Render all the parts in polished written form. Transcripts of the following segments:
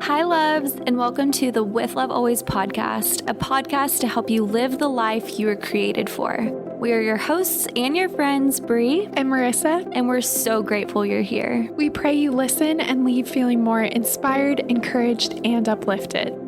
Hi, loves, and welcome to the With Love Always podcast, a podcast to help you live the life you were created for. We are your hosts and your friends, Bree and Marissa, and we're so grateful you're here. We pray you listen and leave feeling more inspired, encouraged, and uplifted.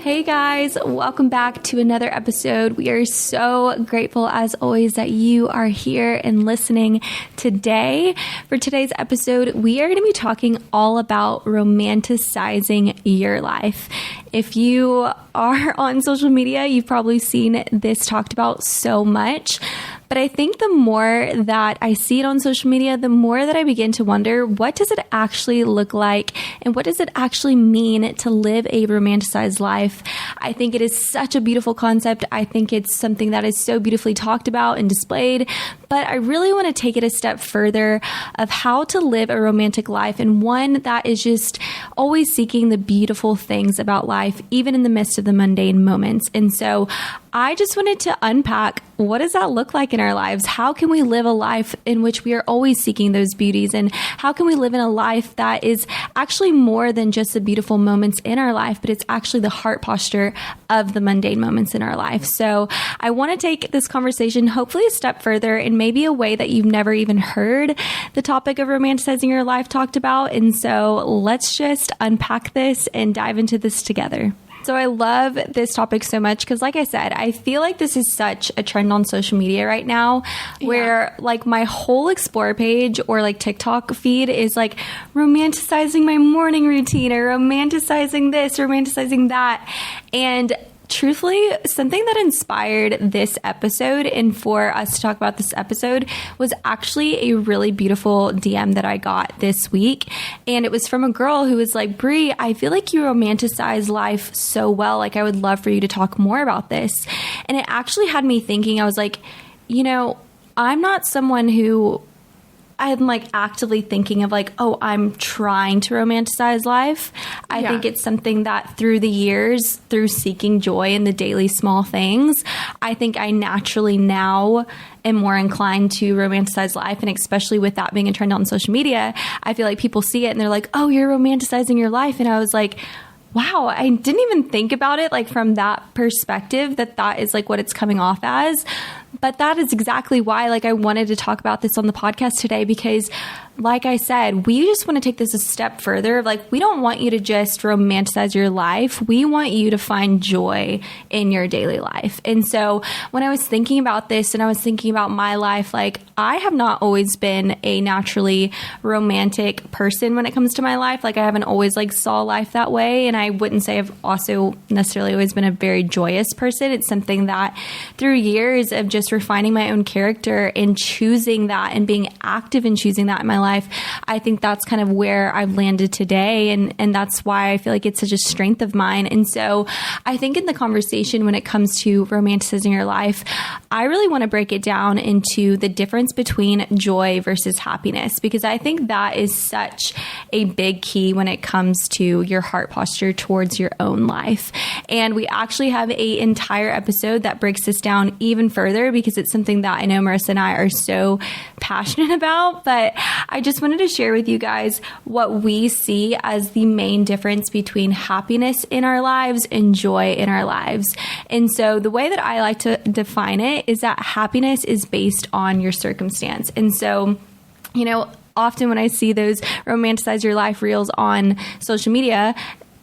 Hey guys, welcome back to another episode. We are so grateful as always that you are here and listening today. For today's episode, we are going to be talking all about romanticizing your life. If you are on social media, you've probably seen this talked about so much. But I think the more that I see it on social media, the more that I begin to wonder, what does it actually look like? And what does it actually mean to live a romanticized life? I think it is such a beautiful concept. I think it's something that is so beautifully talked about and displayed. But I really want to take it a step further of how to live a romantic life, and one that is just always seeking the beautiful things about life, even in the midst of the mundane moments. And so I just wanted to unpack, what does that look like in our lives? How can we live a life in which we are always seeking those beauties? And how can we live in a life that is actually more than just the beautiful moments in our life, but it's actually the heart posture of the mundane moments in our life? So I want to take this conversation hopefully a step further in maybe a way that you've never even heard the topic of romanticizing your life talked about. And so let's just unpack this and dive into this together. So I love this topic so much because, like I said, I feel like this is such a trend on social media right now where like my whole Explore page or like TikTok feed is like romanticizing my morning routine or romanticizing this, romanticizing that. And truthfully, something that inspired this episode and for us to talk about this episode was actually a really beautiful DM that I got this week. And it was from a girl who was like, Bree, I feel like you romanticize life so well. Like, I would love for you to talk more about this. And it actually had me thinking, I was like, you know, I'm not someone who I'm like actively thinking of like, oh, I'm trying to romanticize life. I think it's something that through the years, through seeking joy in the daily small things, I think I naturally now am more inclined to romanticize life. And especially with that being a trend on social media, I feel like people see it and they're like, oh, you're romanticizing your life. And I was like, wow, I didn't even think about it like from that perspective, that is like what it's coming off as. But that is exactly why like I wanted to talk about this on the podcast today, because like I said, we just want to take this a step further. Like, we don't want you to just romanticize your life. We want you to find joy in your daily life. And so when I was thinking about this and I was thinking about my life, like, I have not always been a naturally romantic person when it comes to my life. Like, I haven't always like saw life that way. And I wouldn't say I've also necessarily always been a very joyous person. It's something that through years of just refining my own character and choosing that and being active in choosing that in my life, I think that's kind of where I've landed today. And that's why I feel like it's such a strength of mine. And so I think in the conversation when it comes to romanticizing your life, I really want to break it down into the difference between joy versus happiness, because I think that is such a big key when it comes to your heart posture towards your own life. And we actually have an entire episode that breaks this down even further, because it's something that I know Marissa and I are so passionate about. But I just wanted to share with you guys what we see as the main difference between happiness in our lives and joy in our lives. And so the way that I like to define it is that happiness is based on your circumstance. And so, you know, often when I see those romanticize your life reels on social media,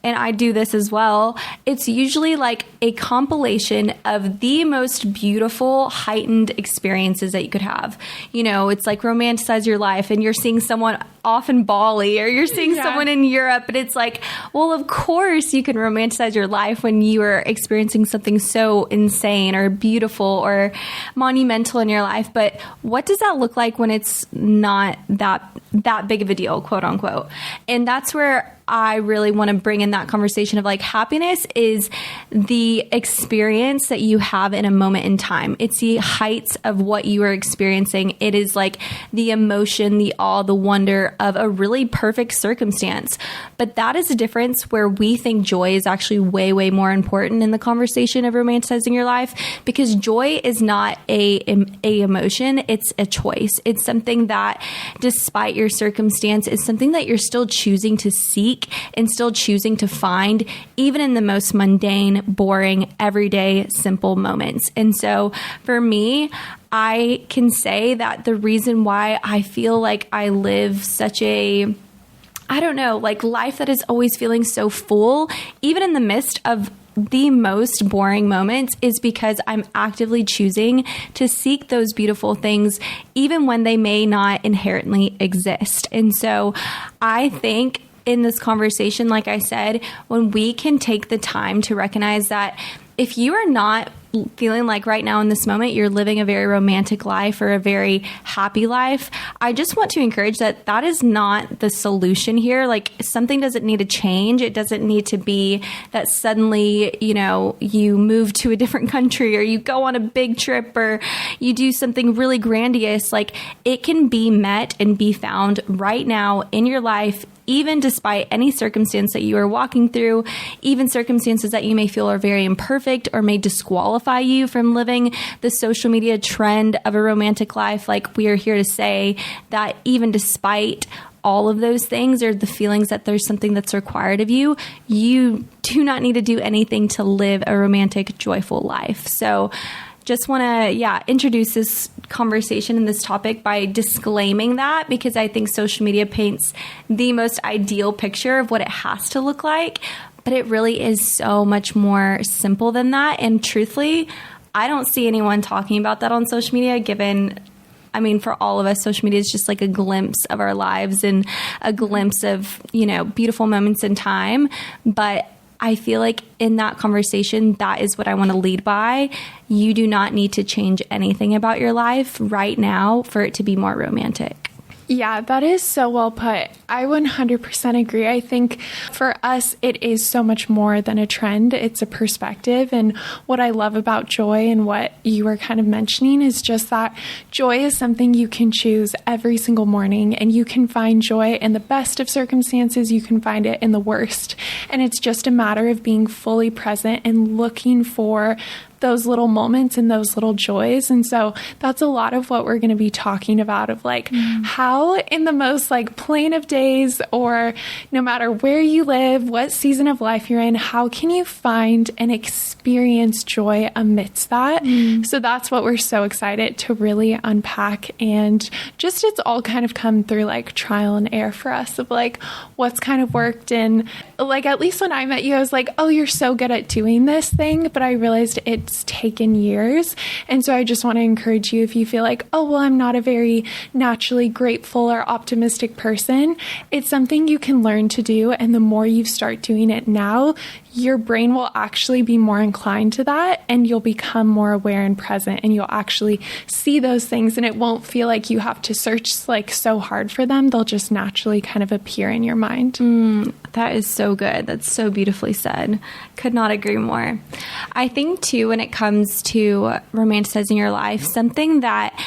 and I do this as well, it's usually like a compilation of the most beautiful, heightened experiences that you could have. You know, it's like romanticize your life and you're seeing someone off in Bali or you're seeing someone in Europe. And it's like, well, of course you can romanticize your life when you are experiencing something so insane or beautiful or monumental in your life. But what does that look like when it's not that big of a deal, quote unquote? And that's where I really want to bring in that conversation of like happiness is the experience that you have in a moment in time. It's the heights of what you are experiencing. It is like the emotion, the awe, the wonder of a really perfect circumstance. But that is a difference where we think joy is actually way, way more important in the conversation of romanticizing your life, because joy is not a emotion. It's a choice. It's something that, despite your circumstance, is something that you're still choosing to seek and still choosing to find, even in the most mundane, boring, everyday, simple moments. And so for me, I can say that the reason why I feel like I live such a, I don't know, like life that is always feeling so full, even in the midst of the most boring moments, is because I'm actively choosing to seek those beautiful things, even when they may not inherently exist. And so I think in this conversation, like I said, when we can take the time to recognize that if you are not feeling like right now in this moment you're living a very romantic life or a very happy life, I just want to encourage that that is not the solution here. Like, something doesn't need to change. It doesn't need to be that suddenly, you know, you move to a different country or you go on a big trip or you do something really grandiose. Like, it can be met and be found right now in your life, even despite any circumstance that you are walking through, even circumstances that you may feel are very imperfect or may disqualify you from living the social media trend of a romantic life. Like, we are here to say that even despite all of those things, or the feelings that there's something that's required of you, you do not need to do anything to live a romantic, joyful life. So just want to, introduce this conversation and this topic by disclaiming that, because I think social media paints the most ideal picture of what it has to look like, but it really is so much more simple than that. And truthfully, I don't see anyone talking about that on social media, given, I mean, for all of us, social media is just like a glimpse of our lives and a glimpse of, you know, beautiful moments in time. But I feel like in that conversation, that is what I want to lead by. You do not need to change anything about your life right now for it to be more romantic. Yeah, that is so well put. I 100% agree. I think for us, it is so much more than a trend. It's a perspective. And what I love about joy and what you were kind of mentioning is just that joy is something you can choose every single morning, and you can find joy in the best of circumstances. You can find it in the worst. And it's just a matter of being fully present and looking for those little moments and those little joys. And so that's a lot of what we're going to be talking about, of like how in the most like plain of days, or no matter where you live, what season of life you're in, how can you find and experience joy amidst that? So that's what we're so excited to really unpack. And just, it's all kind of come through like trial and error for us of like what's kind of worked. And like, at least when I met you, I was like, oh, you're so good at doing this thing. But I realized it's taken years. And so I just want to encourage you, if you feel like, oh, well, I'm not a very naturally grateful or optimistic person, it's something you can learn to do. And the more you start doing it now, your brain will actually be more inclined to that, and you'll become more aware and present, and you'll actually see those things, and it won't feel like you have to search like so hard for them. They'll just naturally kind of appear in your mind. That is so good. That's so beautifully said. Could not agree more. I think too, when it comes to romanticizing your life, something that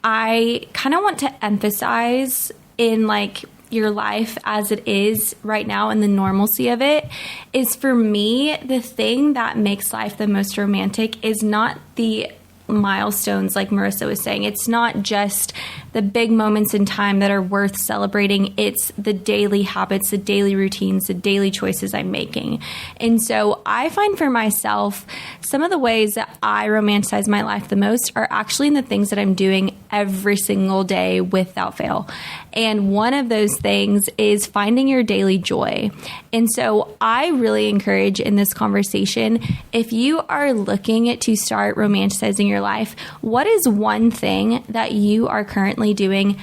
I kind of want to emphasize in like your life as it is right now and the normalcy of it is, for me, the thing that makes life the most romantic is not the milestones, like Marissa was saying. It's not just the big moments in time that are worth celebrating. It's the daily habits, the daily routines, the daily choices I'm making. And so I find for myself, some of the ways that I romanticize my life the most are actually in the things that I'm doing every single day without fail. And one of those things is finding your daily joy. And so I really encourage in this conversation, if you are looking to start romanticizing your life, what is one thing that you are currently doing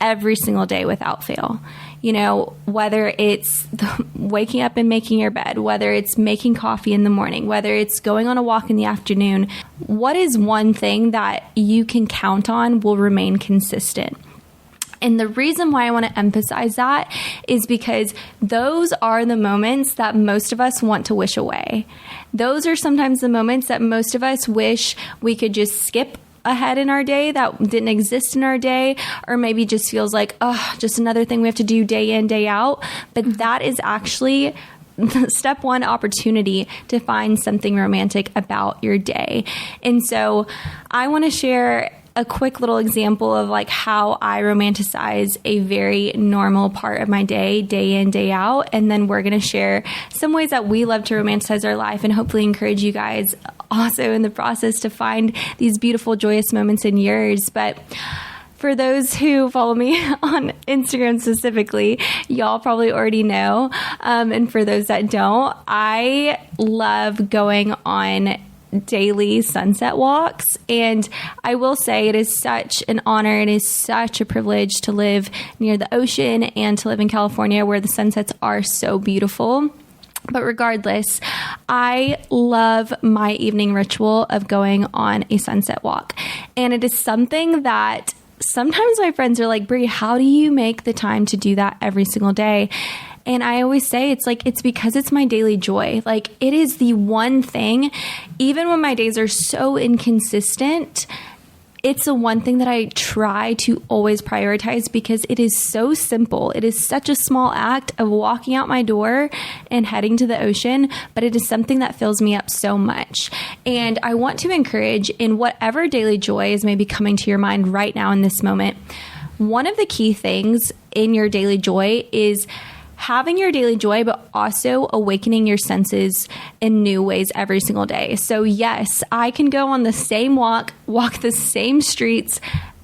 every single day without fail? You know, whether it's waking up and making your bed, whether it's making coffee in the morning, whether it's going on a walk in the afternoon, what is one thing that you can count on will remain consistent? And the reason why I want to emphasize that is because those are the moments that most of us want to wish away. Those are sometimes the moments that most of us wish we could just skip ahead in our day that didn't exist in our day, or maybe just feels like, oh, just another thing we have to do day in, day out. But that is actually step one opportunity to find something romantic about your day. And so I want to share a quick little example of like how I romanticize a very normal part of my day, day in, day out. And then we're going to share some ways that we love to romanticize our life and hopefully encourage you guys also in the process to find these beautiful, joyous moments in yours. But for those who follow me on Instagram specifically, y'all probably already know. And for those that don't, I love going on daily sunset walks. And I will say it is such an honor. It is such a privilege to live near the ocean and to live in California where the sunsets are so beautiful. But regardless, I love my evening ritual of going on a sunset walk. And it is something that sometimes my friends are like, Brie, how do you make the time to do that every single day? And I always say it's because it's my daily joy. Like, it is the one thing, even when my days are so inconsistent, it's the one thing that I try to always prioritize because it is so simple. It is such a small act of walking out my door and heading to the ocean, but it is something that fills me up so much. And I want to encourage, in whatever daily joy is maybe coming to your mind right now in this moment, one of the key things in your daily joy is having your daily joy, but also awakening your senses in new ways every single day. So yes, I can go on the same walk the same streets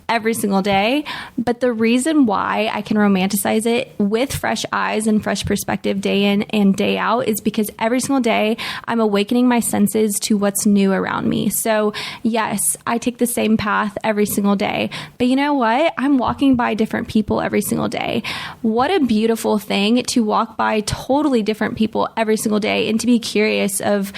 every single day. But the reason why I can romanticize it with fresh eyes and fresh perspective day in and day out is because every single day I'm awakening my senses to what's new around me. So yes, I take the same path every single day, but you know what? I'm walking by different people every single day. What a beautiful thing to walk by totally different people every single day and to be curious of,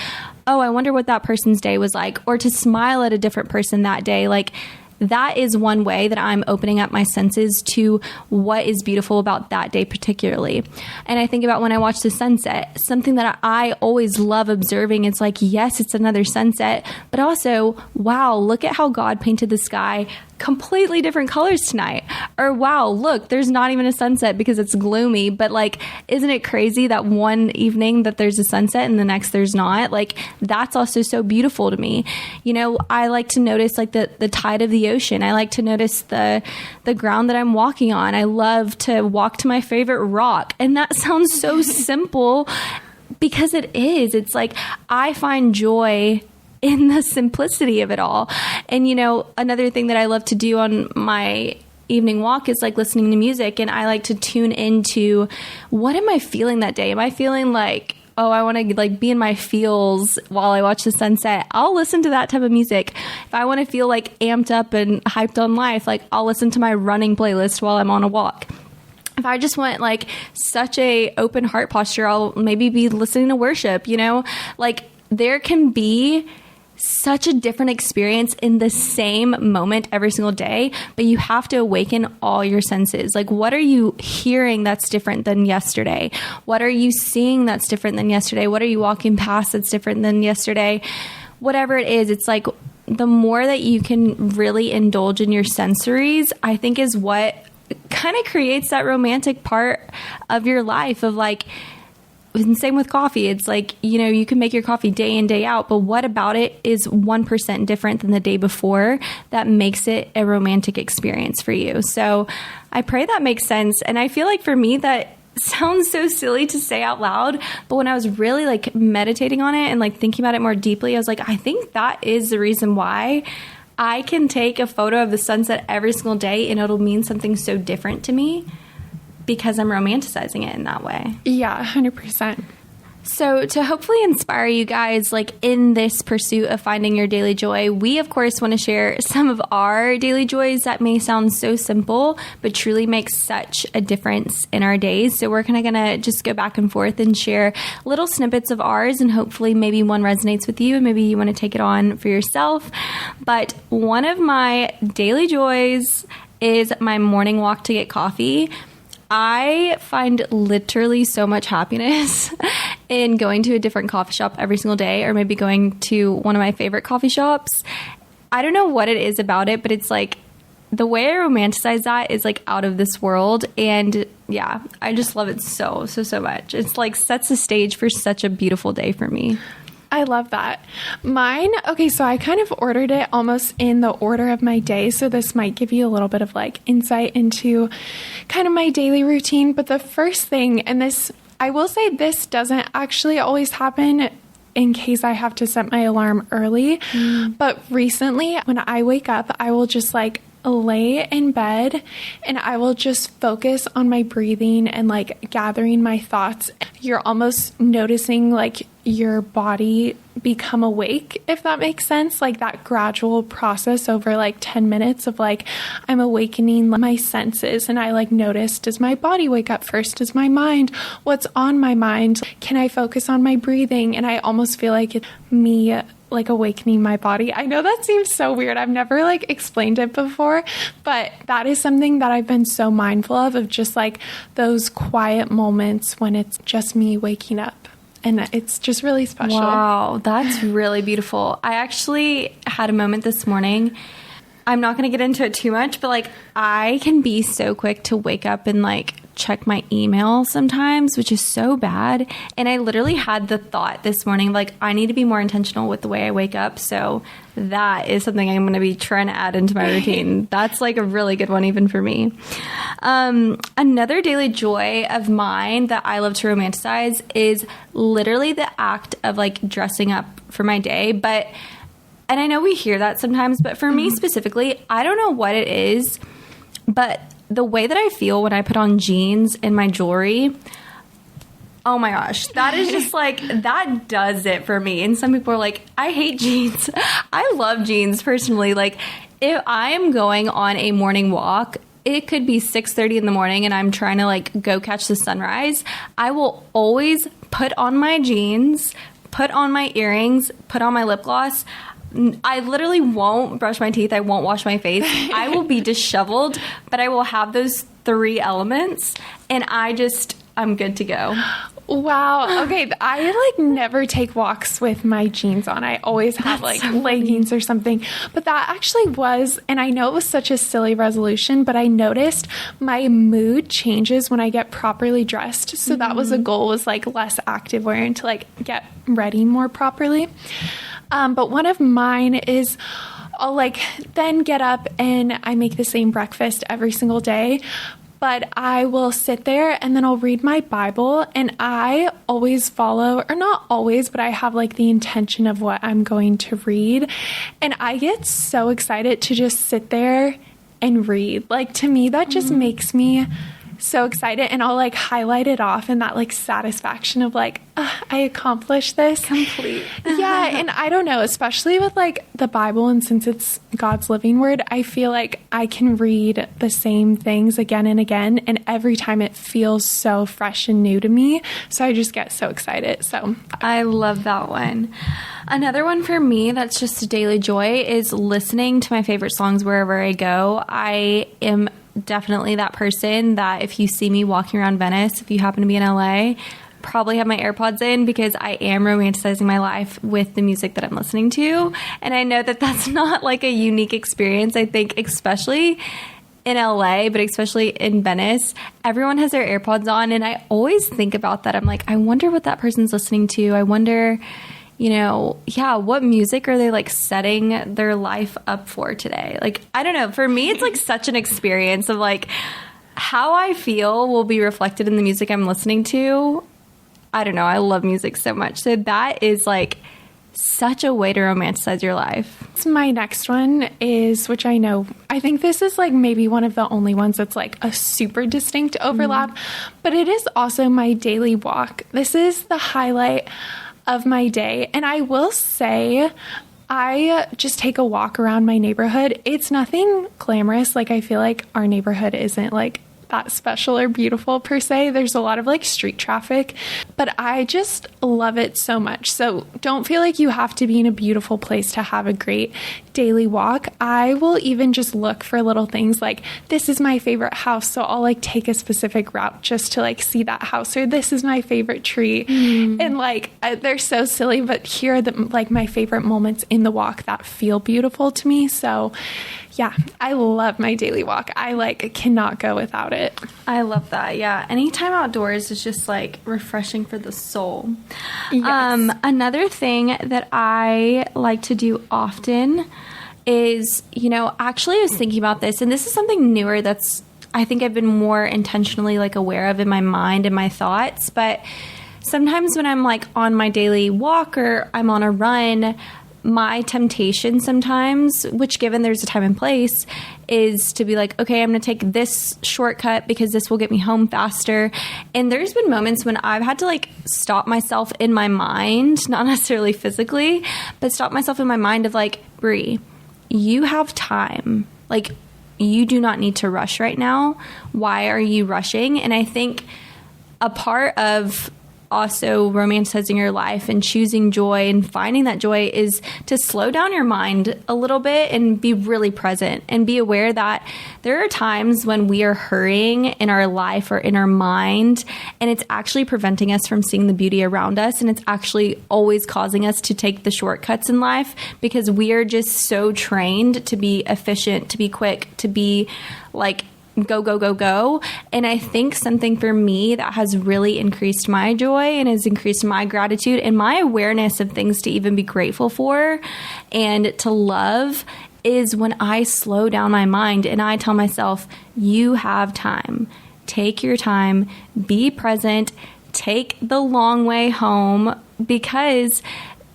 oh, I wonder what that person's day was like, or to smile at a different person that day. Like, that is one way that I'm opening up my senses to what is beautiful about that day particularly. And I think about when I watch the sunset, something that I always love observing. It's like, yes, it's another sunset, but also, wow, look at how God painted the sky completely different colors tonight. Or wow, look, there's not even a sunset because it's gloomy, but like, isn't it crazy that one evening that there's a sunset and the next there's not? Like, that's also so beautiful to me. You know, I like to notice like the tide of the ocean. I like to notice the ground that I'm walking on. I love to walk to my favorite rock. And that sounds so simple because it is. It's like, I find joy in the simplicity of it all. And, you know, another thing that I love to do on my evening walk is like listening to music. And I like to tune into, what am I feeling that day? Am I feeling like, oh, I want to like be in my feels while I watch the sunset? I'll listen to that type of music. If I want to feel like amped up and hyped on life, like I'll listen to my running playlist while I'm on a walk. If I just want like such a open heart posture, I'll maybe be listening to worship, you know, like there can be such a different experience in the same moment every single day, but you have to awaken all your senses. Like, what are you hearing that's different than yesterday? What are you seeing that's different than yesterday? What are you walking past that's different than yesterday? Whatever it is, it's like the more that you can really indulge in your sensories, I think is what kind of creates that romantic part of your life of like, and same with coffee. It's like, you know, you can make your coffee day in, day out, but what about it is 1% different than the day before that makes it a romantic experience for you? So I pray that makes sense. And I feel like for me, that sounds so silly to say out loud, but when I was really like meditating on it and like thinking about it more deeply, I was like, I think that is the reason why I can take a photo of the sunset every single day and it'll mean something so different to me, because I'm romanticizing it in that way. Yeah, 100%. So to hopefully inspire you guys, like in this pursuit of finding your daily joy, we of course want to share some of our daily joys that may sound so simple, but truly make such a difference in our days. So we're kind of going to just go back and forth and share little snippets of ours, and hopefully maybe one resonates with you and maybe you want to take it on for yourself. But one of my daily joys is my morning walk to get coffee. I find literally so much happiness in going to a different coffee shop every single day, or maybe going to one of my favorite coffee shops. I don't know what it is about it, but it's like the way I romanticize that is like out of this world. And yeah, I just love it so much. It's like sets the stage for such a beautiful day for me. I love that. Mine, okay, so I kind of ordered it almost in the order of my day. So this might give you a little bit of like insight into kind of my daily routine. But the first thing, and this, I will say this doesn't actually always happen in case I have to set my alarm early. But recently when I wake up, I will just like lay in bed and I will just focus on my breathing and like gathering my thoughts. You're almost noticing like your body become awake, if that makes sense. Like that gradual process over like 10 minutes of like, I'm awakening my senses. And I like notice, does my body wake up first? Does my mind? What's on my mind? Can I focus on my breathing? And I almost feel like it's me like awakening my body. I know that seems so weird. I've never like explained it before, but that is something that I've been so mindful of just like those quiet moments when it's just me waking up. And it's just really special. Wow, that's really beautiful. I actually had a moment this morning. I'm not going to get into it too much, but like I can be so quick to wake up and like check my email sometimes, which is so bad. And I literally had the thought this morning, like I need to be more intentional with the way I wake up. So that is something I'm going to be trying to add into my routine. That's like a really good one even for me. Another daily joy of mine that I love to romanticize is literally the act of like dressing up for my day. And I know we hear that sometimes, but for me specifically, I don't know what it is, but the way that I feel when I put on jeans and my jewelry, oh my gosh, that is just like, that does it for me. And some people are like, I hate jeans. I love jeans personally. Like if I am going on a morning walk, it could be 6:30 in the morning and I'm trying to like go catch the sunrise. I will always put on my jeans, put on my earrings, put on my lip gloss. I literally won't brush my teeth. I won't wash my face. I will be disheveled, but I will have those 3 elements and I'm good to go. Wow. Okay. I like never take walks with my jeans on. I always have like leggings or something. But that actually was, and I know it was such a silly resolution, but I noticed my mood changes when I get properly dressed. So that was a goal, was like less active wear and to like get ready more properly. But one of mine is I'll like then get up and I make the same breakfast every single day. But I will sit there and then I'll read my Bible and I always follow, or not always, but I have like the intention of what I'm going to read. And I get so excited to just sit there and read. Like to me, that just makes me so excited, and I'll like highlight it off and that like satisfaction of like, I accomplished this. Complete. Yeah. And I don't know, especially with like the Bible, and since it's God's living word, I feel like I can read the same things again and again. And every time it feels so fresh and new to me. So I just get so excited. So I love that one. Another one for me that's just a daily joy is listening to my favorite songs wherever I go. I am definitely that person that if you see me walking around Venice, if you happen to be in LA, probably have my AirPods in because I am romanticizing my life with the music that I'm listening to. And I know that that's not like a unique experience. I think especially in LA, but especially in Venice, everyone has their AirPods on. And I always think about that. I'm like, I wonder what that person's listening to. I wonder, you know, what music are they like setting their life up for today? Like, I don't know. For me, it's like such an experience of like how I feel will be reflected in the music I'm listening to. I don't know. I love music so much. So that is like such a way to romanticize your life. My next one is, which I think this is like maybe one of the only ones that's like a super distinct overlap, but it is also my daily walk. This is the highlight of my day. And I will say, I just take a walk around my neighborhood. It's nothing glamorous. Like I feel like our neighborhood isn't like that special or beautiful per se. There's a lot of like street traffic, but I just love it so much. So don't feel like you have to be in a beautiful place to have a great daily walk. I will even just look for little things like, this is my favorite house, so I'll like take a specific route just to like see that house, or this is my favorite tree. And like they're so silly, but here are the like my favorite moments in the walk that feel beautiful to me. So yeah, I love my daily walk. I like cannot go without it. I love that. Yeah. Anytime outdoors is just like refreshing for the soul. Yes. Another thing that I like to do often is, actually I was thinking about this, and this is something newer that's, I think I've been more intentionally like aware of in my mind and my thoughts. But sometimes when I'm like on my daily walk or I'm on a run, my temptation sometimes, which given there's a time and place, is to be like, okay, I'm going to take this shortcut because this will get me home faster. And there's been moments when I've had to like stop myself in my mind, not necessarily physically, but stop myself in my mind of like, Brie, you have time. Like, you do not need to rush right now. Why are you rushing? And I think a part of also romanticizing your life and choosing joy and finding that joy is to slow down your mind a little bit and be really present and be aware that there are times when we are hurrying in our life or in our mind, and it's actually preventing us from seeing the beauty around us, and it's actually always causing us to take the shortcuts in life because we are just so trained to be efficient, to be quick, to be like go, go, go, go. And I think something for me that has really increased my joy and has increased my gratitude and my awareness of things to even be grateful for and to love is when I slow down my mind and I tell myself, you have time. Take your time, be present, take the long way home because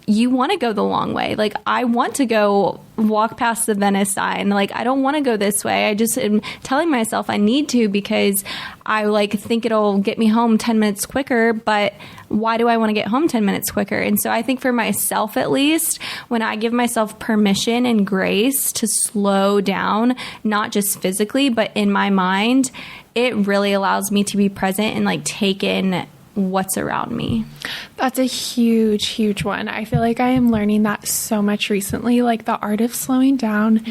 you want to go the long way. Like, I want to go walk past the Venice sign. Like, I don't want to go this way. I just am telling myself I need to because I like think it'll get me home 10 minutes quicker. But why do I want to get home 10 minutes quicker? And so I think for myself, at least, when I give myself permission and grace to slow down, not just physically, but in my mind, it really allows me to be present and like take in what's around me. That's a huge, huge one. I feel like I am learning that so much recently, like the art of slowing down.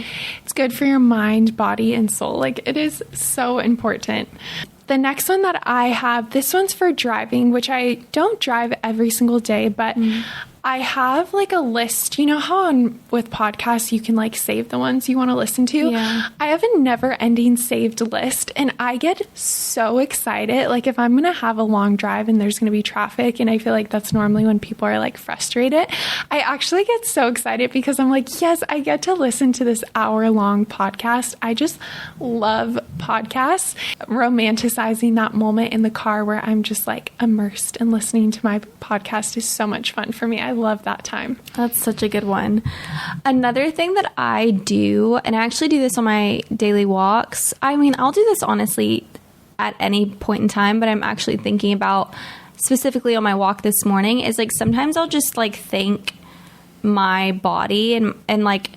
It's good for your mind, body, and soul. Like, it is so important. The next one that I have, this one's for driving, which I don't drive every single day, but I have like a list. You know how with podcasts you can like save the ones you want to listen to? Yeah. I have a never-ending saved list, and I get so excited. Like, if I'm going to have a long drive and there's going to be traffic, and I feel like that's normally when people are like frustrated, I actually get so excited because I'm like, yes, I get to listen to this hour-long podcast. I just love podcasts. Romanticizing that moment in the car where I'm just like immersed and listening to my podcast is so much fun for me. I love that time. That's such a good one. Another thing that I do, and I actually do this on my daily walks. I mean, I'll do this honestly at any point in time, but I'm actually thinking about specifically on my walk this morning is like sometimes I'll just like thank my body and like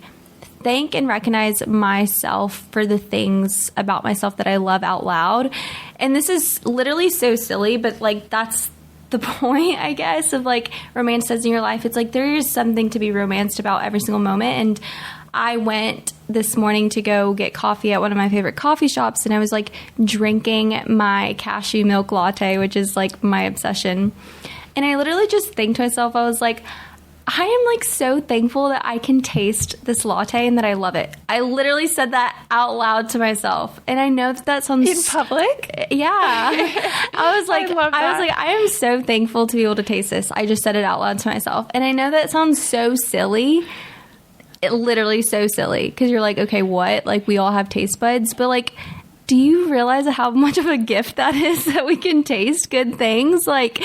thank and recognize myself for the things about myself that I love out loud. And this is literally so silly, but like that's the point, I guess, of like romanticizing your life. It's like there is something to be romanced about every single moment. And I went this morning to go get coffee at one of my favorite coffee shops, and I was like drinking my cashew milk latte, which is like my obsession. And I literally just thanked myself. I was like, I am like so thankful that I can taste this latte and that I love it. I literally said that out loud to myself. And I know that sounds in public. Yeah. I was like, I am so thankful to be able to taste this. I just said it out loud to myself. And I know that sounds so silly. It literally so silly because you're like, okay, what? Like, we all have taste buds, but like, do you realize how much of a gift that is that we can taste good things? Like,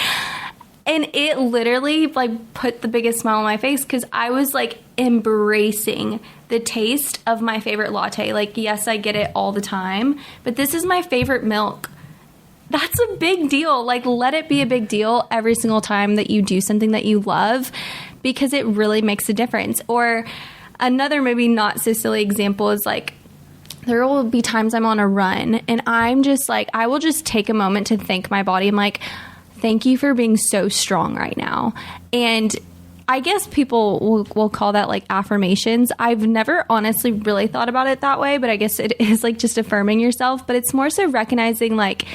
and it literally like put the biggest smile on my face because I was like embracing the taste of my favorite latte. Like, yes, I get it all the time, but this is my favorite milk. That's a big deal. Like, let it be a big deal every single time that you do something that you love because it really makes a difference. Or another maybe not so silly example is like there will be times I'm on a run and I'm just like, I will just take a moment to thank my body. I'm like, thank you for being so strong right now. And I guess people will call that like affirmations. I've never honestly really thought about it that way, but I guess it is like just affirming yourself. But it's more so recognizing like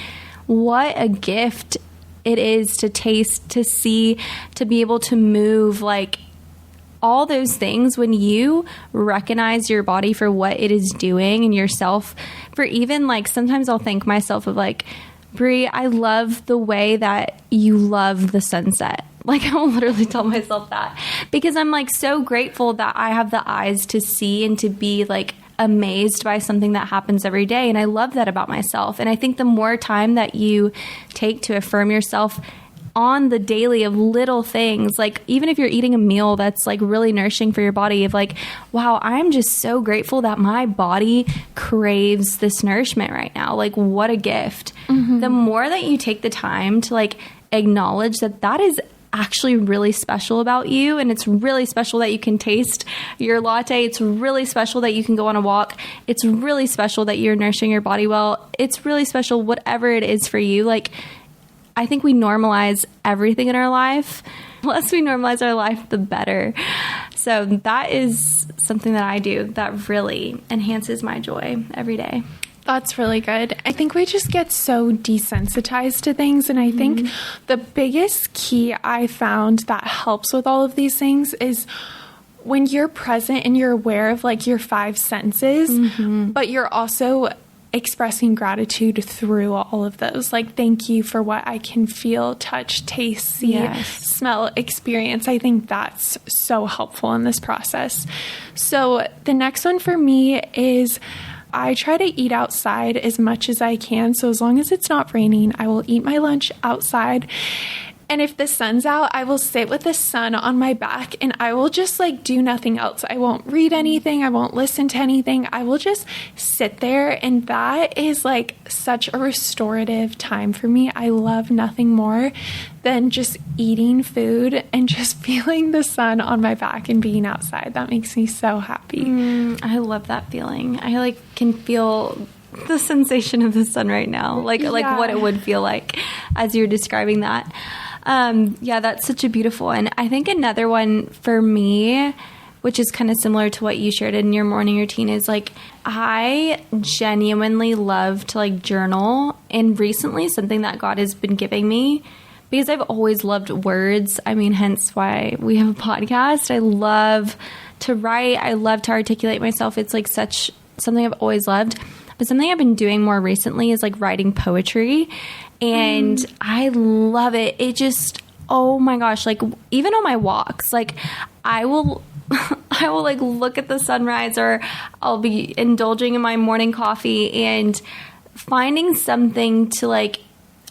what a gift it is to taste, to see, to be able to move, like all those things. When you recognize your body for what it is doing and yourself for, even like sometimes I'll thank myself of like, Brie, I love the way that you love the sunset. Like I will literally tell myself that because I'm like so grateful that I have the eyes to see and to be like amazed by something that happens every day. And I love that about myself. And I think the more time that you take to affirm yourself on the daily of little things, like even if you're eating a meal that's like really nourishing for your body, of like, wow, I'm just so grateful that my body craves this nourishment right now. Like what a gift. Mm-hmm. The more that you take the time to like acknowledge that that is actually really special about you, and it's really special that you can taste your latte, it's really special that you can go on a walk, it's really special that you're nourishing your body well, it's really special whatever it is for you. Like I think we normalize everything in our life. The less we normalize our life, the better. So that is something that I do that really enhances my joy every day. That's really good. I think we just get so desensitized to things. And I think the biggest key I found that helps with all of these things is when you're present and you're aware of like your five senses, but you're also expressing gratitude through all of those. Like, thank you for what I can feel, touch, taste, see, smell, experience. I think that's so helpful in this process. So the next one for me is I try to eat outside as much as I can. So as long as it's not raining, I will eat my lunch outside. And if the sun's out, I will sit with the sun on my back and I will just like do nothing else. I won't read anything. I won't listen to anything. I will just sit there. And that is like such a restorative time for me. I love nothing more than just eating food and just feeling the sun on my back and being outside. That makes me so happy. I love that feeling. I like can feel the sensation of the sun right now. Like what it would feel like as you're describing that. Yeah, that's such a beautiful one. I think another one for me, which is kind of similar to what you shared in your morning routine, is like I genuinely love to like journal. And recently something that God has been giving me, because I've always loved words. I mean, hence why we have a podcast. I love to write. I love to articulate myself. It's like such something I've always loved. But something I've been doing more recently is like writing poetry. And I love it. It just, oh my gosh, like even on my walks, like I will like look at the sunrise, or I'll be indulging in my morning coffee and finding something to like,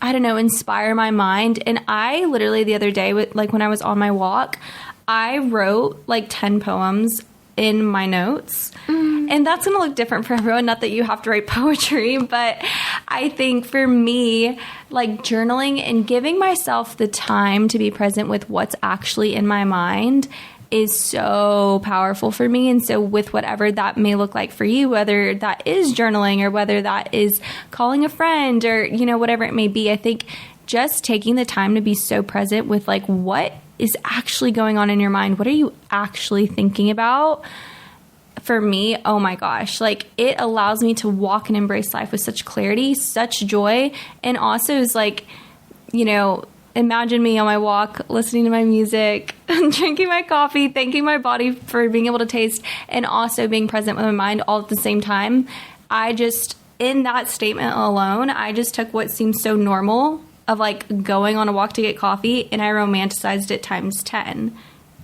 I don't know, inspire my mind. And I literally the other day, like when I was on my walk, I wrote like 10 poems in my notes. And that's going to look different for everyone. Not that you have to write poetry, but I think for me, like journaling and giving myself the time to be present with what's actually in my mind is so powerful for me. And so with whatever that may look like for you, whether that is journaling or whether that is calling a friend or, you know, whatever it may be, I think just taking the time to be so present with like what is actually going on in your mind. What are you actually thinking about? For me, oh my gosh, like it allows me to walk and embrace life with such clarity, such joy. And also is like, you know, imagine me on my walk, listening to my music, drinking my coffee, thanking my body for being able to taste, and also being present with my mind all at the same time. I just, in that statement alone, I just took what seems so normal of like going on a walk to get coffee and I romanticized it times 10.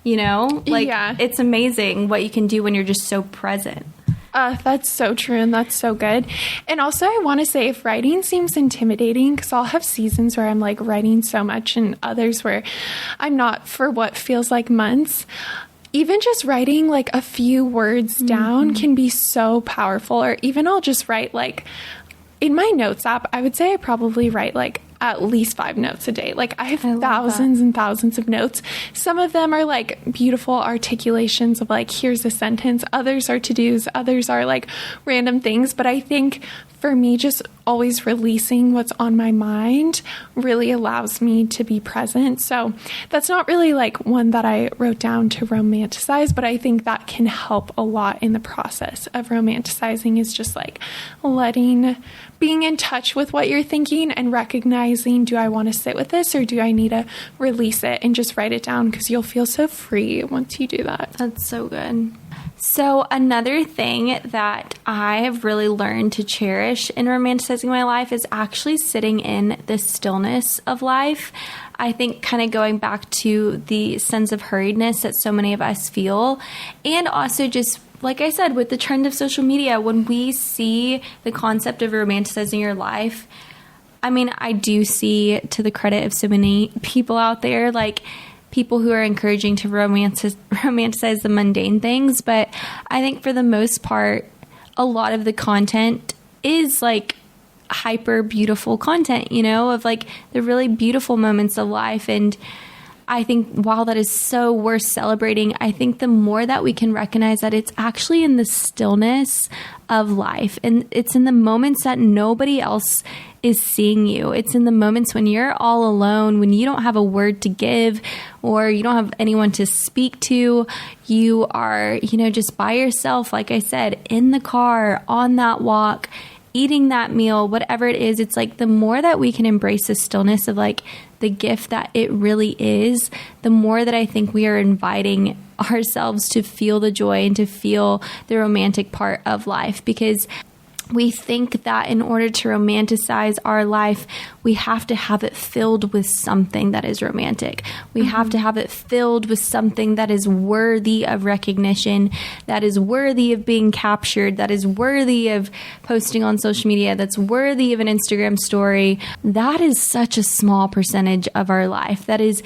You know, like it's amazing what you can do when you're just so present. That's so true. And that's so good. And also I want to say, if writing seems intimidating, because I'll have seasons where I'm like writing so much and others where I'm not for what feels like months, even just writing like a few words down can be so powerful. Or even I'll just write like in my notes app, I would say I probably write like at least 5 notes a day. Like I have thousands and thousands of notes. Some of them are like beautiful articulations of like, here's a sentence. Others are to-dos. Others are like random things. But I think for me, just always releasing what's on my mind really allows me to be present. So that's not really like one that I wrote down to romanticize, but I think that can help a lot in the process of romanticizing, is just like being in touch with what you're thinking and recognizing, do I want to sit with this or do I need to release it and just write it down? Because you'll feel so free once you do that. That's so good. So another thing that I have really learned to cherish in romanticizing my life is actually sitting in the stillness of life. I think kind of going back to the sense of hurriedness that so many of us feel, and also just, like I said, with the trend of social media, when we see the concept of romanticizing your life, I mean, I do see, to the credit of so many people out there, like people who are encouraging to romanticize the mundane things. But I think for the most part, a lot of the content is like hyper beautiful content, you know, of like the really beautiful moments of life. And I think while that is so worth celebrating, I think the more that we can recognize that it's actually in the stillness of life, and it's in the moments that nobody else is seeing you. It's in the moments when you're all alone, when you don't have a word to give or you don't have anyone to speak to. You are, you know, just by yourself, like I said, in the car, on that walk, eating that meal, whatever it is. It's like the more that we can embrace the stillness of like the gift that it really is, the more that I think we are inviting ourselves to feel the joy and to feel the romantic part of life. Because we think that in order to romanticize our life, we have to have it filled with something that is romantic. We have to have it filled with something that is worthy of recognition, that is worthy of being captured, that is worthy of posting on social media, that's worthy of an Instagram story. That is such a small percentage of our life. That is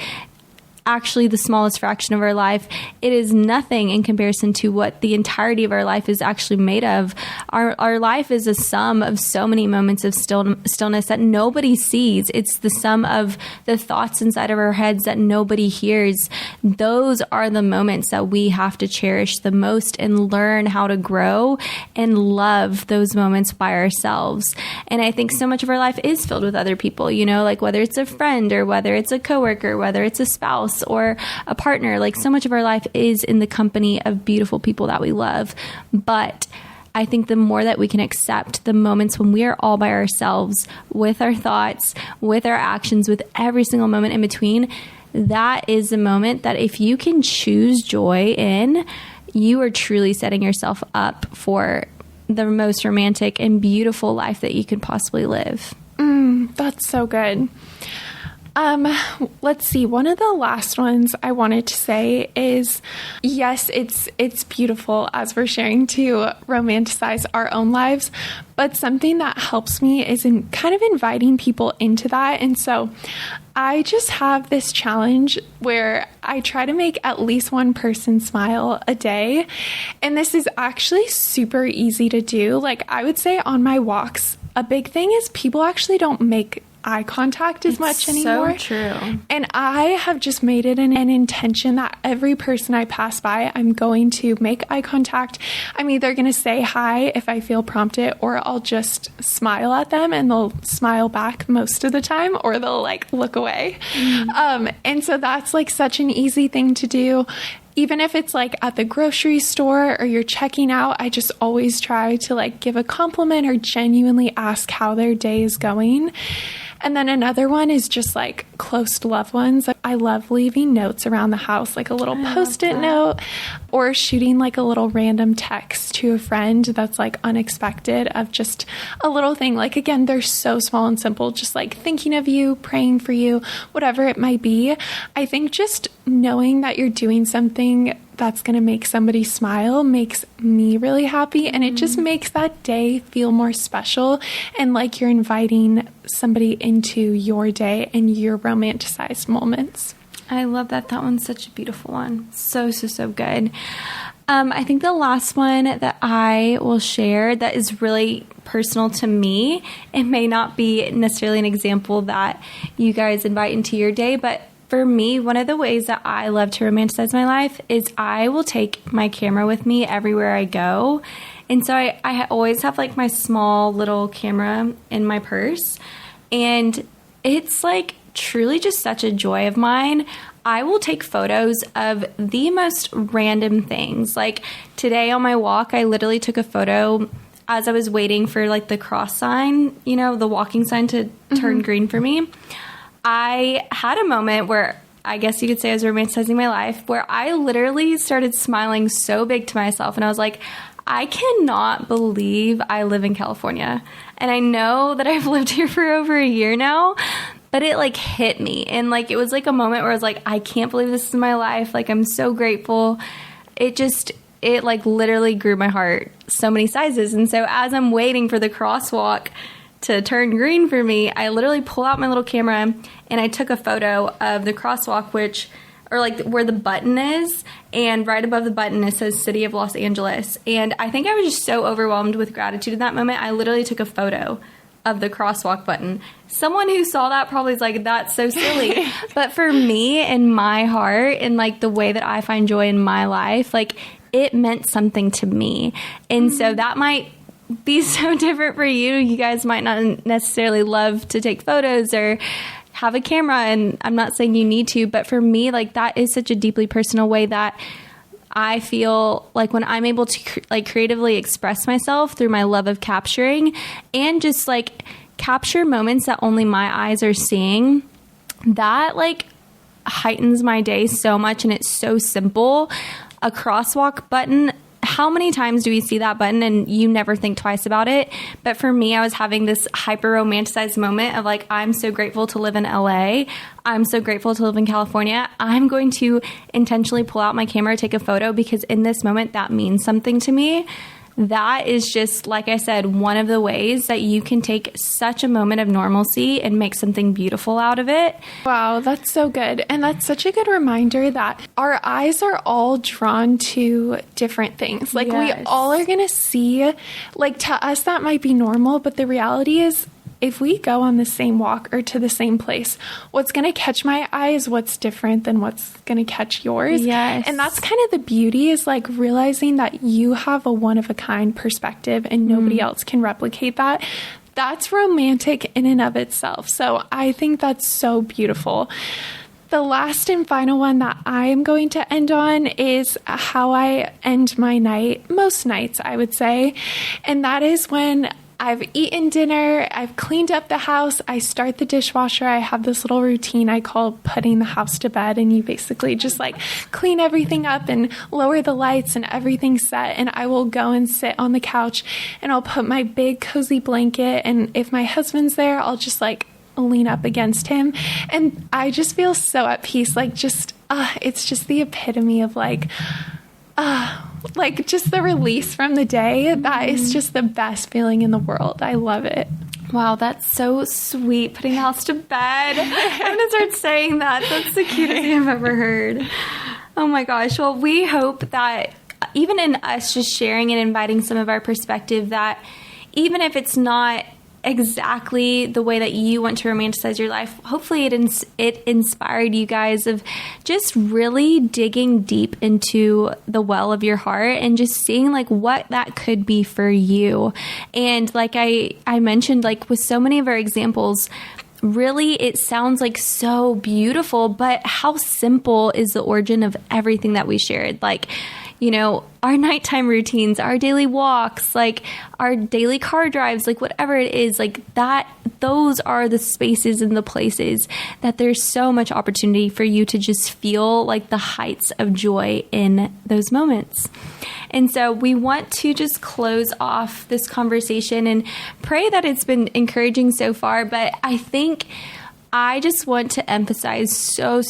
actually the smallest fraction of our life. It is nothing in comparison to what the entirety of our life is actually made of. Our life is a sum of so many moments of stillness that nobody sees. It's the sum of the thoughts inside of our heads that nobody hears. Those are the moments that we have to cherish the most and learn how to grow and love those moments by ourselves. And I think so much of our life is filled with other people, you know, like whether it's a friend or whether it's a coworker, whether it's a spouse or a partner. Like so much of our life is in the company of beautiful people that we love. But I think the more that we can accept the moments when we are all by ourselves with our thoughts, with our actions, with every single moment in between, that is the moment that if you can choose joy in, you are truly setting yourself up for the most romantic and beautiful life that you could possibly live. That's so good. Let's see. One of the last ones I wanted to say is, yes, it's beautiful as we're sharing to romanticize our own lives, but something that helps me is in kind of inviting people into that. And so I just have this challenge where I try to make at least one person smile a day. And this is actually super easy to do. Like I would say on my walks, a big thing is people actually don't make eye contact as much anymore. So true. And I have just made it an intention that every person I pass by, I'm going to make eye contact. I'm either going to say hi if I feel prompted, or I'll just smile at them and they'll smile back most of the time, or they'll like look away. And so that's like such an easy thing to do. Even if it's like at the grocery store or you're checking out, I just always try to like give a compliment or genuinely ask how their day is going. And then another one is just like close to loved ones. I love leaving notes around the house, like a little Post-it note, or shooting like a little random text to a friend that's like unexpected, of just a little thing. Like, again, they're so small and simple, just like thinking of you, praying for you, whatever it might be. I think just knowing that you're doing something that's going to make somebody smile makes me really happy. And it just makes that day feel more special and like you're inviting somebody into your day and your romanticized moments. I love that. That one's such a beautiful one. So, so, so good. I think the last one that I will share that is really personal to me, it may not be necessarily an example that you guys invite into your day, but for me, one of the ways that I love to romanticize my life is I will take my camera with me everywhere I go. And so I always have like my small little camera in my purse. And it's like truly just such a joy of mine. I will take photos of the most random things. Like today on my walk, I literally took a photo as I was waiting for like the cross sign, you know, the walking sign to turn green for me. I had a moment where I guess you could say I was romanticizing my life, where I literally started smiling so big to myself. And I was like, I cannot believe I live in California. And I know that I've lived here for over a year now, but it like hit me. And like, it was like a moment where I was like, I can't believe this is my life. Like, I'm so grateful. It like literally grew my heart so many sizes. And so as I'm waiting for the crosswalk to turn green for me, I literally pull out my little camera and I took a photo of the crosswalk, or like where the button is, and right above the button it says City of Los Angeles. And I think I was just so overwhelmed with gratitude in that moment. I literally took a photo of the crosswalk button. Someone who saw that probably is like, that's so silly. But for me, in my heart, and like the way that I find joy in my life, like it meant something to me. And so that might be so different for you. You guys might not necessarily love to take photos or have a camera, and I'm not saying you need to, but for me, like that is such a deeply personal way that I feel like when I'm able to creatively express myself through my love of capturing and just like capture moments that only my eyes are seeing, that like heightens my day so much. And it's so simple. A crosswalk button, how many times do we see that button and you never think twice about it? But for me, I was having this hyper romanticized moment of like, I'm so grateful to live in LA. I'm so grateful to live in California. I'm going to intentionally pull out my camera, take a photo, because in this moment, that means something to me. That is just, like I said, one of the ways that you can take such a moment of normalcy and make something beautiful out of it. Wow, that's so good. And that's such a good reminder that our eyes are all drawn to different things. Like we all are going to see, like to us that might be normal, but the reality is if we go on the same walk or to the same place, what's going to catch my eye is what's different than what's going to catch yours. Yes. And that's kind of the beauty, is like realizing that you have a one-of-a-kind perspective and nobody else can replicate that. That's romantic in and of itself. So I think that's so beautiful. The last and final one that I am going to end on is how I end my night, most nights, I would say. And that is when I've eaten dinner, I've cleaned up the house, I start the dishwasher. I have this little routine I call putting the house to bed, and you basically just like clean everything up and lower the lights and everything's set, and I will go and sit on the couch and I'll put my big cozy blanket, and if my husband's there, I'll just like lean up against him, and I just feel so at peace. Like just it's just the epitome of like just the release from the day. That is just the best feeling in the world. I love it. Wow, that's so sweet. Putting the house to bed. I'm going to start saying that. That's the cutest thing I've ever heard. Oh my gosh. Well, we hope that even in us just sharing and inviting some of our perspective, that even if it's not exactly the way that you want to romanticize your life, hopefully it inspired you guys of just really digging deep into the well of your heart and just seeing like what that could be for you. And like I mentioned, like with so many of our examples, really it sounds like so beautiful, but how simple is the origin of everything that we shared? Like, you know, our nighttime routines, our daily walks, like our daily car drives, like whatever it is, like that, those are the spaces and the places that there's so much opportunity for you to just feel like the heights of joy in those moments. And so we want to just close off this conversation and pray that it's been encouraging so far. But I think I just want to emphasize so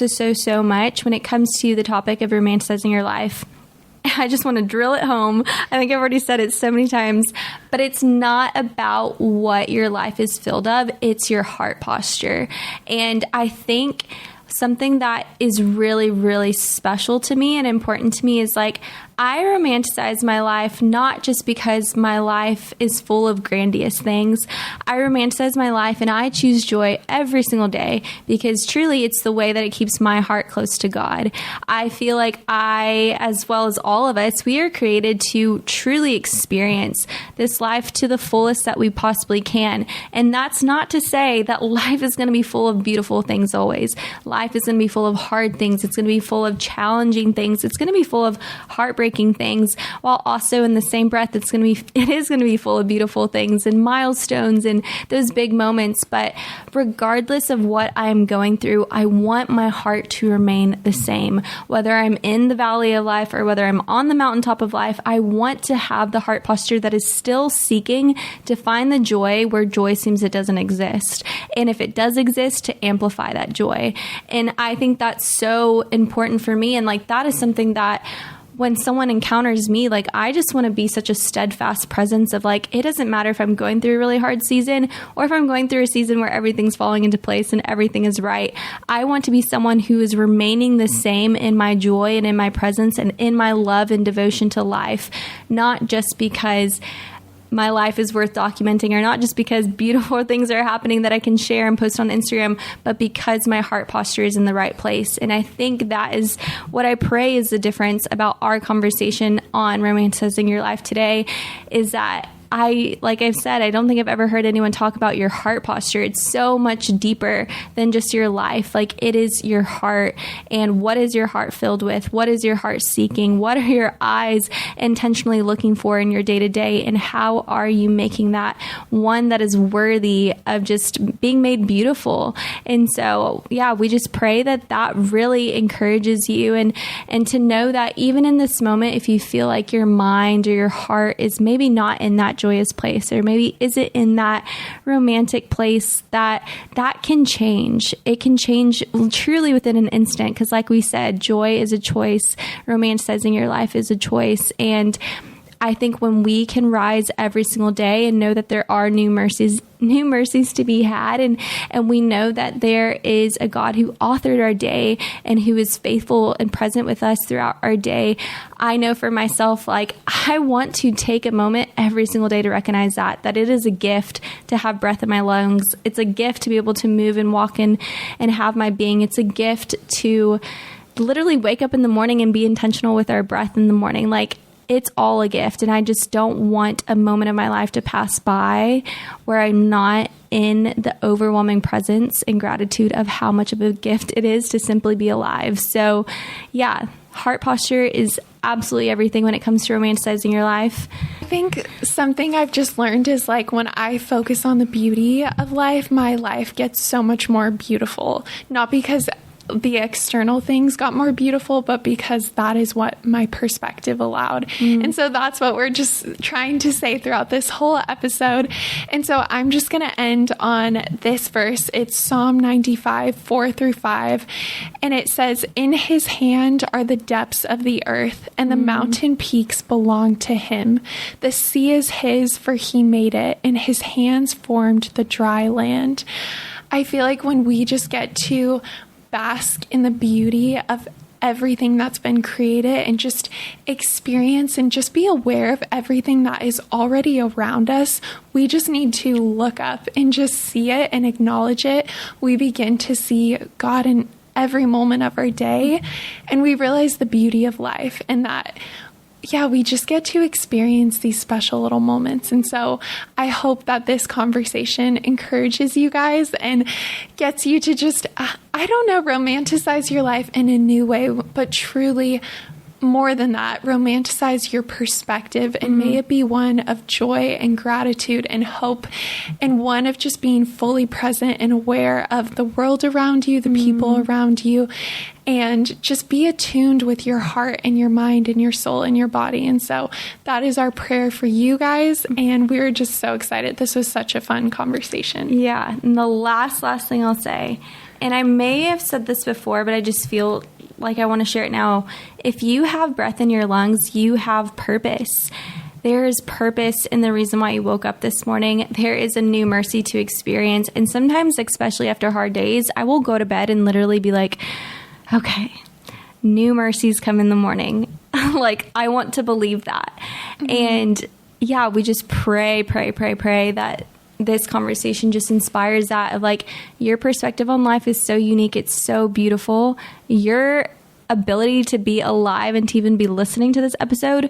much when it comes to the topic of romanticizing your life. I just want to drill it home. I think I've already said it so many times, but it's not about what your life is filled of. It's your heart posture. And I think something that is really, really special to me and important to me is like, I romanticize my life not just because my life is full of grandiose things. I romanticize my life and I choose joy every single day because truly it's the way that it keeps my heart close to God. I feel like I, as well as all of us, we are created to truly experience this life to the fullest that we possibly can. And that's not to say that life is going to be full of beautiful things always. Life is going to be full of hard things. It's going to be full of challenging things. It's going to be full of heartbreaking things, while also in the same breath, it is going to be full of beautiful things and milestones and those big moments. But regardless of what I'm going through, I want my heart to remain the same. Whether I'm in the valley of life or whether I'm on the mountaintop of life, I want to have the heart posture that is still seeking to find the joy where joy seems it doesn't exist. And if it does exist, to amplify that joy. And I think that's so important for me. And like, that is something that when someone encounters me, like, I just want to be such a steadfast presence of like, it doesn't matter if I'm going through a really hard season or if I'm going through a season where everything's falling into place and everything is right. I want to be someone who is remaining the same in my joy and in my presence and in my love and devotion to life, not just because my life is worth documenting, or not just because beautiful things are happening that I can share and post on Instagram, but because my heart posture is in the right place. And I think that is what I pray is the difference about our conversation on romanticizing your life today, is that like I've said, I don't think I've ever heard anyone talk about your heart posture. It's so much deeper than just your life. Like, it is your heart, and what is your heart filled with? What is your heart seeking? What are your eyes intentionally looking for in your day to day? And how are you making that one that is worthy of just being made beautiful? And so, yeah, we just pray that that really encourages you, and to know that even in this moment, if you feel like your mind or your heart is maybe not in that joyous place, or maybe is it in that romantic place, that can change. It can change truly within an instant, because like we said, joy is a choice. Romanticizing your life is a choice. And I think when we can rise every single day and know that there are new mercies to be had, and we know that there is a God who authored our day and who is faithful and present with us throughout our day, I know for myself, like, I want to take a moment every single day to recognize that it is a gift to have breath in my lungs. It's a gift to be able to move and walk and have my being. It's a gift to literally wake up in the morning and be intentional with our breath in the morning. Like, it's all a gift. And I just don't want a moment of my life to pass by where I'm not in the overwhelming presence and gratitude of how much of a gift it is to simply be alive. So yeah, heart posture is absolutely everything when it comes to romanticizing your life. I think something I've just learned is, like, when I focus on the beauty of life, my life gets so much more beautiful. Not because the external things got more beautiful, but because that is what my perspective allowed. And so that's what we're just trying to say throughout this whole episode. And so I'm just going to end on this verse. It's Psalm 95, 4-5. And it says, "In his hand are the depths of the earth, and the mountain peaks belong to him. The sea is his, for he made it, and his hands formed the dry land." I feel like when we just get to bask in the beauty of everything that's been created and just experience and just be aware of everything that is already around us, we just need to look up and just see it and acknowledge it. We begin to see God in every moment of our day, and we realize the beauty of life, and that we just get to experience these special little moments. And so I hope that this conversation encourages you guys and gets you to just, romanticize your life in a new way, but truly, more than that, romanticize your perspective, and may it be one of joy and gratitude and hope, and one of just being fully present and aware of the world around you, the people around you, and just be attuned with your heart and your mind and your soul and your body. And so that is our prayer for you guys, and we're just so excited. This was such a fun conversation. Yeah, and the last thing I'll say, and I may have said this before, but I just feel like I want to share it now. If you have breath in your lungs, you have purpose. there is purpose in the reason why you woke up this morning. There is a new mercy to experience. And sometimes, especially after hard days, I will go to bed and literally be like, okay, new mercies come in the morning. Like, I want to believe that. Mm-hmm. And yeah, we just pray that this conversation just inspires that of like, your perspective on life is so unique. It's so beautiful. Your ability to be alive and to even be listening to this episode,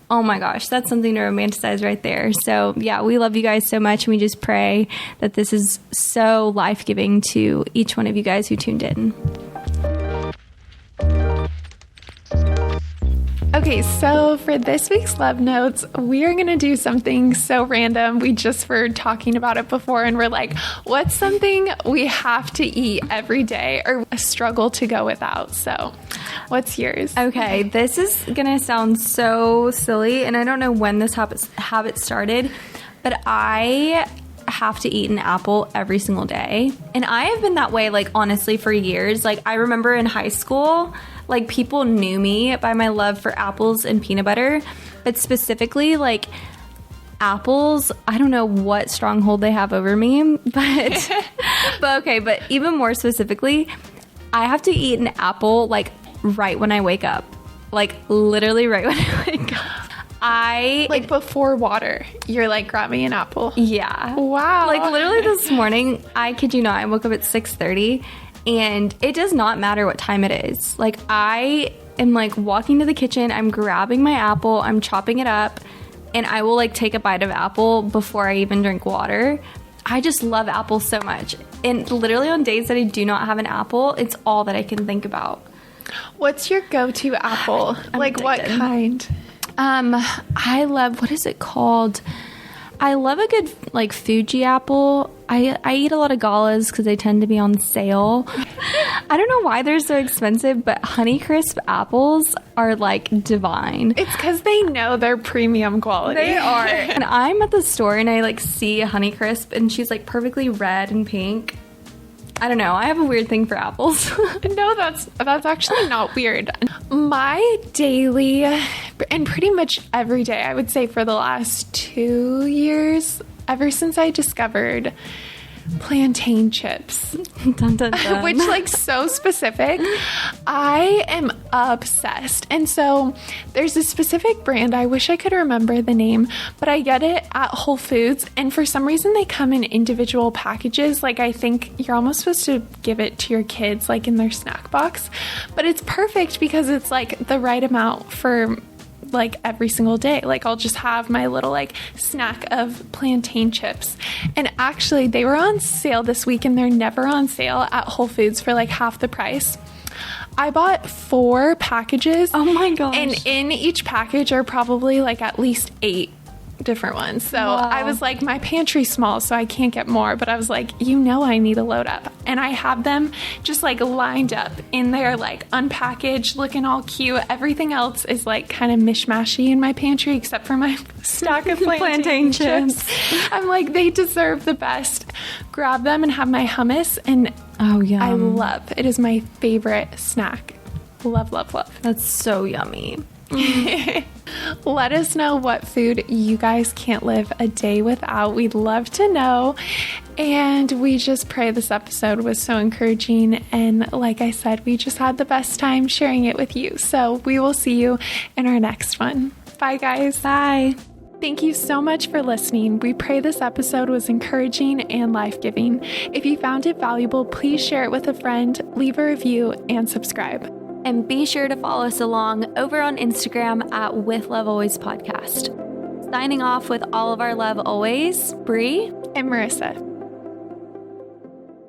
oh my gosh, that's something to romanticize right there. So yeah, we love you guys so much. And we just pray that this is so life-giving to each one of you guys who tuned in. Okay, so for this week's Love Notes, we are going to do something so random. We just were talking about it before and we're like, what's something we have to eat every day or a struggle to go without? So what's yours? Okay, this is going to sound so silly, and I don't know when this habit started, but I have to eat an apple every single day. And I have been that way, like, honestly, for years. Like, I remember in high school, like, people knew me by my love for apples and peanut butter, but specifically, like, apples, I don't know what stronghold they have over me, but even more specifically, I have to eat an apple, like, right when I wake up. Like, literally right when I wake up. Before water, you're like, grab me an apple. Yeah. Wow. Like, literally this morning, I kid you not, I woke up at 6:30, and it does not matter what time it is. Like, I am, like, walking to the kitchen, I'm grabbing my apple, I'm chopping it up, and I will, like, take a bite of apple before I even drink water. I just love apples so much. And literally on days that I do not have an apple, it's all that I can think about. What's your go-to apple? Like, what kind? I love, what is it called? I love a good, like, Fuji apple. I eat a lot of galas because they tend to be on sale. I don't know why they're so expensive, but Honeycrisp apples are, like, divine. It's because they know they're premium quality. They are. And I'm at the store and I, like, see a Honeycrisp and she's, like, perfectly red and pink. I don't know. I have a weird thing for apples. No, that's actually not weird. My daily, and pretty much every day, I would say for the last 2 years, ever since I discovered plantain chips, dun, dun, dun. Which, like, so specific, I am obsessed. And so there's a specific brand, I wish I could remember the name, but I get it at Whole Foods, and for some reason they come in individual packages. Like, I think you're almost supposed to give it to your kids, like, in their snack box, but it's perfect because it's, like, the right amount for, like, every single day. Like, I'll just have my little, like, snack of plantain chips. And actually, they were on sale this week, and they're never on sale at Whole Foods for, like, half the price. I bought 4 packages. Oh my gosh. And in each package are probably, like, at least 8 different ones. So wow. I was like, my pantry's small, so I can't get more, but I was like, I need a load up. And I have them just, like, lined up in there, like, unpackaged, looking all cute. Everything else is, like, kind of mishmashy in my pantry except for my stack of plantain chips. I'm like, they deserve the best. Grab them and have my hummus, and oh yeah, I love it. Is my favorite snack. Love. That's so yummy. Let us know what food you guys can't live a day without. We'd love to know. And we just pray this episode was so encouraging. And like I said, we just had the best time sharing it with you. So we will see you in our next one. Bye, guys. Bye. Thank you so much for listening. We pray this episode was encouraging and life-giving. If you found it valuable, please share it with a friend, leave a review, and subscribe. And be sure to follow us along over on Instagram at With Love Always Podcast. Signing off with all of our love always, Bree and Marissa.